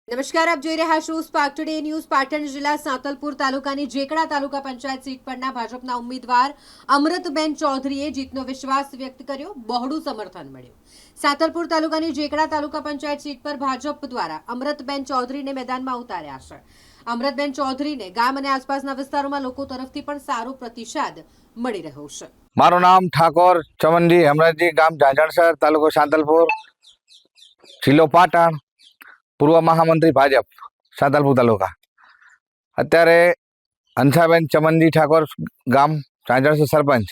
નમસ્કાર, આપ જોઈ રહ્યા છો સ્પાર્ક ટુડે ન્યૂઝ। પાટણ જિલ્લા સાંતલપુર તાલુકાની જેકડા તાલુકા પંચાયત સીટ પરના ભાજપના ઉમેદવાર અમૃતબેન ચૌધરીએ જીતનો વિશ્વાસ વ્યક્ત કર્યો, બહોળું સમર્થન મળ્યું। સાંતલપુર તાલુકાની જેકડા તાલુકા પંચાયત સીટ પર ભાજપ દ્વારા અમૃતબેન ચૌધરીને મેદાનમાં ઉતાર્યા છે। અમૃતબેન ચૌધરીને ગામ અને આસપાસના વિસ્તારોમાં લોકો તરફથી પણ સારો પ્રતિસાદ મળી રહ્યો છે। મારું નામ ઠાકોર ચમનજી હેમરાજજી, ગામ ઝાંઝણસર, તાલુકો સાંતલપુર, જિલ્લો પાટણ, પૂર્વ મહામંત્રી ભાજપ સાંતલપુર તાલુકા। અત્યારે હંસાબેન ચમનજી ઠાકોર, ગામ ઝાંઝણસર, સરપંચ।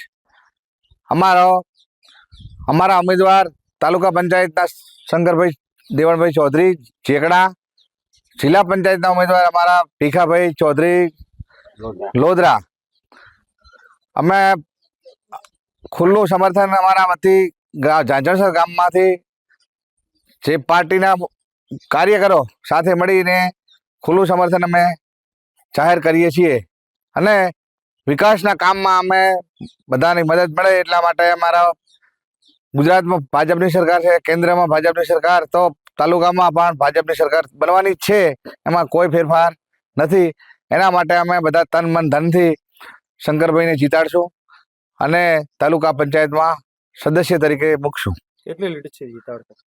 અમારા ઉમેદવાર તાલુકા પંચાયતના શંકરભાઈ દેવણભાઈ ચૌધરી જેકડા, જિલ્લા પંચાયતના ઉમેદવાર અમારા ભીખાભાઈ ચૌધરી લોધરા। અમે ખુલ્લું સમર્થન અમારા વતી ઝાંઝણસર ગામમાંથી જે પાર્ટીના કાર્યકરો સાથે મળીને ખુલ્લું સમર્થન અમે જાહેર કરીએ છીએ અને વિકાસના કામમાં અમે બધાની મદદ મળે એટલા માટે અમારા ગુજરાતમાં ભાજપની સરકાર છે, કેન્દ્રમાં ભાજપની સરકાર, તો તાલુકામાં પણ ભાજપની સરકાર બનવાની છે, એમાં કોઈ ફેરફાર નથી। એના માટે અમે બધા તન મન ધનથી શંકરભાઈને જીતાડશું અને તાલુકા પંચાયતમાં સદસ્ય તરીકે મૂકશું। કેટલી લીડ છે જીતાડતા?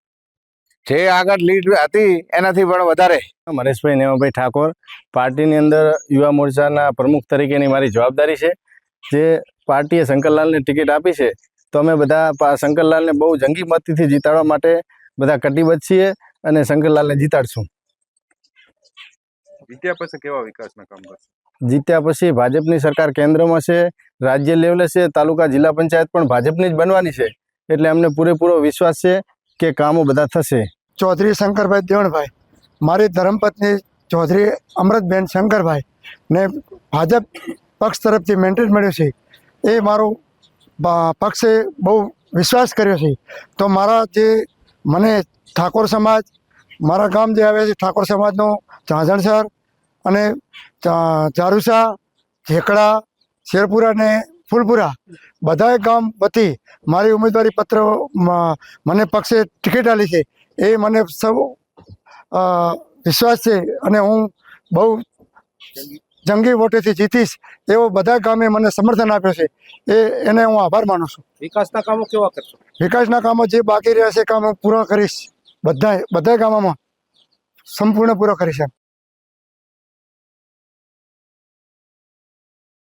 જે આગળ લીડ હતી એનાથી પણ વધારે। મહેશભાઈ નેમાભાઈ ઠાકોર, પાર્ટીની અંદર યુવા મોરચાના પ્રમુખ તરીકેની મારી જવાબદારી છે। જે પાર્ટીએ શંકરલાલને ટિકિટ આપી છે તો અમે બધા શંકરલાલને બહુ જંગી મતથી જીતાડવા માટે બધા કટિબદ્ધ છીએ અને શંકરલાલને જીતાડશું। જીત્યા પછી કેવા વિકાસના કામ કરશે? જીત્યા પછી ભાજપની સરકાર કેન્દ્રમાં છે, રાજ્ય લેવલે છે, તાલુકા જિલ્લા પંચાયત પણ ભાજપની જ બનવાની છે, એટલે અમને પૂરેપૂરો વિશ્વાસ છે કે કામો બધા થશે। ચૌધરી શંકરભાઈ દેવણભાઈ, મારી ધર્મપત્ની ચૌધરી અમૃતબેન શંકરભાઈ ને ભાજપ પક્ષ તરફથી મેન્ડેટ મળ્યું છે, એ મારો પક્ષે બહુ વિશ્વાસ કર્યો છે। તો મારા જે મને ઠાકોર સમાજ, મારા ગામ જે આવે છે ઠાકોર સમાજનો ઝાંઝણસર અને ચારુસા, જેકડા, શેરપુરા ને ફૂલપુરા બધાએ ગામ વતી મારી ઉમેદવારી પત્ર મને પક્ષે ટિકિટ આપી છે, એ મને સૌ વિશ્વાસ છે અને હું બહુ જંગી વોટેથી જીતીશ એવો બધા ગામે મને સમર્થન આપ્યો છે, એને હું આભાર માનું છું। વિકાસના કામો કેવા કરશો? વિકાસના કામો જે બાકી રહ્યા છે કામો પૂરા કરીશ, બધા ગામોમાં સંપૂર્ણ પૂરો કરીશ।